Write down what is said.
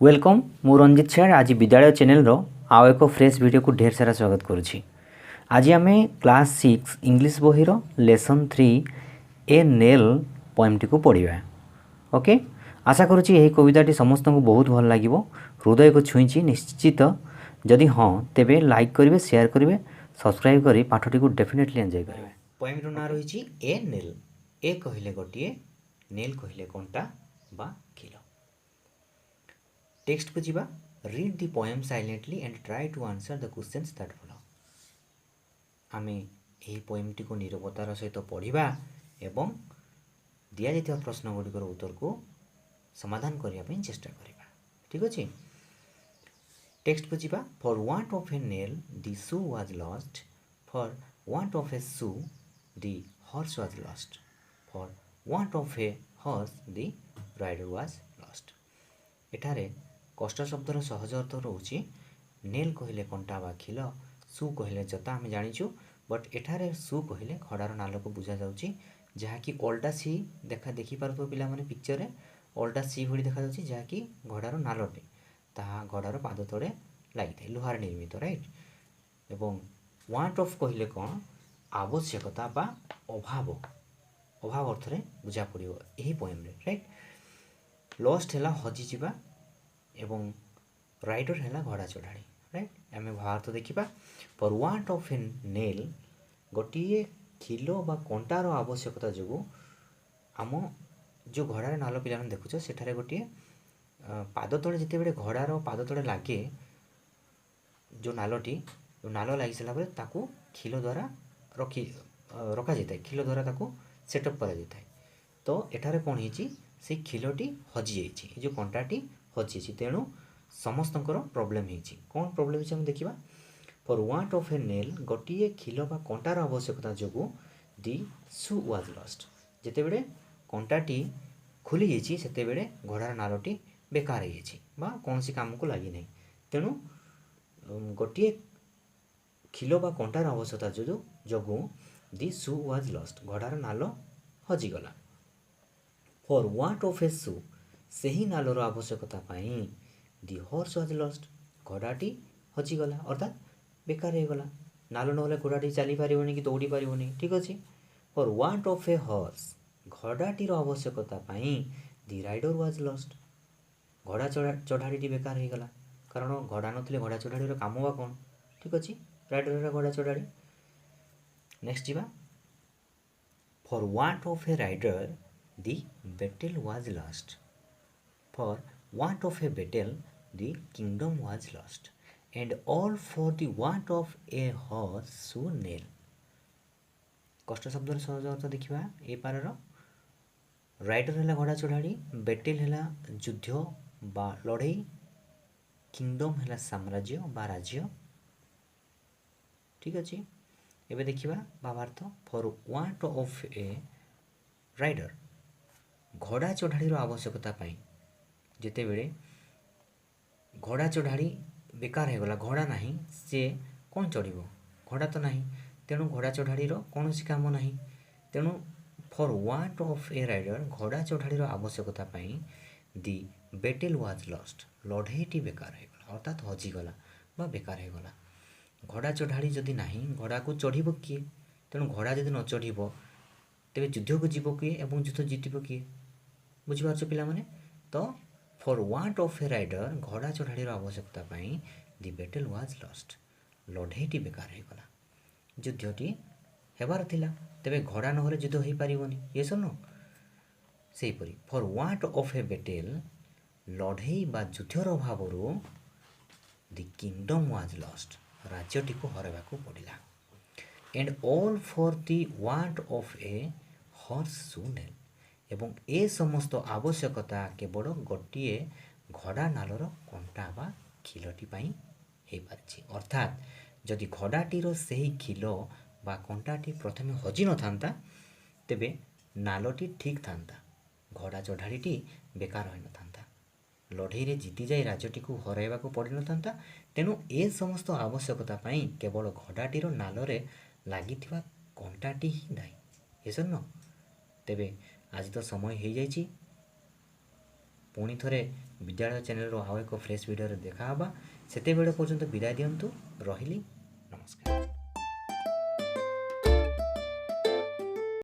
Welcome मु रंजित सार आज विद्यालय चैनल रो आउ एक फ्रेश वीडियो को ढेर सारा स्वागत करुछि। आज आम क्लास 6 इंग्लिश बही रो लेसन 3 ए नेल पोएम टी को पढ़िबा। ओके, आशा करुछि एही कविताटी समस्त को बहुत भल लागिवो, हृदय को छुईछि निश्चित। जदि हाँ तेबे लाइक करिवे, शेयर करिवे, सब्सक्राइब करी पाठटी को डेफिनेटली एंजॉय करिवे। पोएम रो ना रहिछि ए नेल। ए कहिले गोटिए, नेल कहिले कंटा बा खिलो। टेक्स्ट को जीवा। Read the poem silently and try to answer the questions that follow. आमे एही पोएम टी को निरवतार सहित पढ़िबा एवं दिया जाइतिबा प्रश्न गुड़िकर उत्तर को समाधान करिया पई चेष्टा करिबा। ठीक अछि। टेक्स्ट को जीवा। For want of a nail the shoe was lost, for want of a shoe the horse was lost, for want of a horse the rider was lost. एठारे कष्ट शब्दर सहज अर्थ रोचे नेल कहले कंटा बा खिल, शू कहले जता आम जाचु, बट एठारे शू कहले घोड़ार नाल को बुझा जाउची, जहाँकि ओल्टा सी देखा देखी पार्थ पिला माने पिक्चर रे ओल्टा सी भली देखा जाउची, जहाँकि घोड़ार नालटे ताहा घोड़ार पाद तले लागिथाय, लुहार निर्मित, राइट। एवं वांट ऑफ कहले कौन आवश्यकता बा अभाव, अभाव अर्थ रे बुझा पड़िबो एही पोएम रे, राइट। लॉस्ट हैला हजि जिबा एवं राइडर हैला घोड़ा चढ़ाड़ी, राइट। आम भावार्थ देखा। For want of a nail गोटे खिलो बा कंटार आवश्यकता जो आम जो घोड़ार नाल पिला देखुच सेठारे गोटे पाद तले जिते घोड़ार पाद तले लगे जो नालटी, नाल लगी सारा ताकू खिलो द्वारा रखा जाए, खिलो द्वारा ताकू सेटअप करा जाए। तो एठारे कौन होती से खिलोटी हजि जाइए, जो कंटाटी हजि, तेणु समस्त प्रोब्लेम होती। कौन प्रोब्लेम हम देखा। For want of a nail गोटे खिलो बा कंटार आवश्यकता जो दी शू वाज लॉस्ट, जिते बड़े कंटाटी खुली जाइए सेते बेले घोड़ार नालटी बेकार हो कौन सी काम को लगी नहीं, तेणु गोटे खिलो बा कंटार आवश्यकता जो दी शू वाज लॉस्ट, घोड़ार नाल हजिगला। फॉर वांट ऑफ ए शू से ही नालर आवश्यकता पाई दी हॉर्स वाज लॉस्ट, घोड़ाटी हजिगला अर्थात बेकार हो गला। नाल ना घोड़ाटी चली पारिबनी कि दौड़ी पारिबनी, ठीक अच्छे। For want of a horse घोड़ाटीर आवश्यकता पाई दी राइडर वाज लॉस्ट, घोड़ा चढ़ाड़ी बेकार हो गला, कारण घोड़ा नथिले घोड़ा चढ़ाड़ी काम बा कौन, ठीक अच्छे। राइडर घोड़ा चढ़ाड़ी। नेक्स्ट जीवा। For want of a rider the battle was lost, for want of a battle the kingdom was lost, and all for the want of a horse so nail। कष्ट शब्द सहज अर्थ देखा। ए पार राइडर है घोड़ा चढ़ाड़ी, बैटेल है युद्ध बा लड़ई, किंगडम है साम्राज्य बा राज्य, ठीक अच्छे। एबे देखिबा भावार्थ। For want of a rider घोड़ा चढ़ाड़ी आवश्यकता पाई जिते बेले घोड़ा चढ़ाड़ी बेकार हो गला, घोड़ा नहीं सी कौन चढ़, घोड़ा तो नहीं, तेणु घोड़ा चढ़ाड़ी कौन सी काम नहीं, तेणु for want of a rider घोड़ा चढ़ाड़ी आवश्यकता पाई दी बैटल वाज लॉस्ट, लड़ईटी बेकार हो गला अर्थात हजिगला बा बेकार हो गला। घोड़ा चढ़ाड़ी जदि नहीं घोड़ा को चढ़ किए, तेणु घोड़ा जदि न चढ़ तेरे युद्ध को जीव किए एवं युद्ध जीतब किए, बुझीपार पिला माने। तो for want of a rider घोड़ा चढ़ाड़ी आवश्यकता पाई दी बैटल वाज लॉस्ट, लड़ईटी बेकार हो गला, युद्धटी हेबार थिला, तेबे घोड़ा न युद्ध हो पारिबनी, ये सुनो सेहीपरि। For want of a battle लड़ई बा युद्धर अभाव दी किंगडम वाज लॉस्ट, राज्यटी को हरवाक पड़ा। And all for the want of a horseshoe nail, एवं ए समस्त आवश्यकता केवल गोटे घोड़ा नालर कंटा बा खिलटी पाई हो पारिछि। अर्थात जदि घोड़ाटीर सही खिल बा कंटाटी प्रथमे हजि न था तेबे नालटी ठीक था, घोड़ा चढ़ाड़ी बेकार हो न था, लड़ई जीति जाए राज्यटी को हरवाक पड़ न था। तेणु ए समस्त आवश्यकता पाई केवल घोड़ाटीर नालरे लगी कंटाटी ही दायी, ये सुन तेबे आज तो समय हो जाइए, पुणी थरे विद्यालय चैनल आउ एक फ्रेश वीडियो देखा सेतेबेले पर्यंत विदाय दिंतु रही नमस्कार।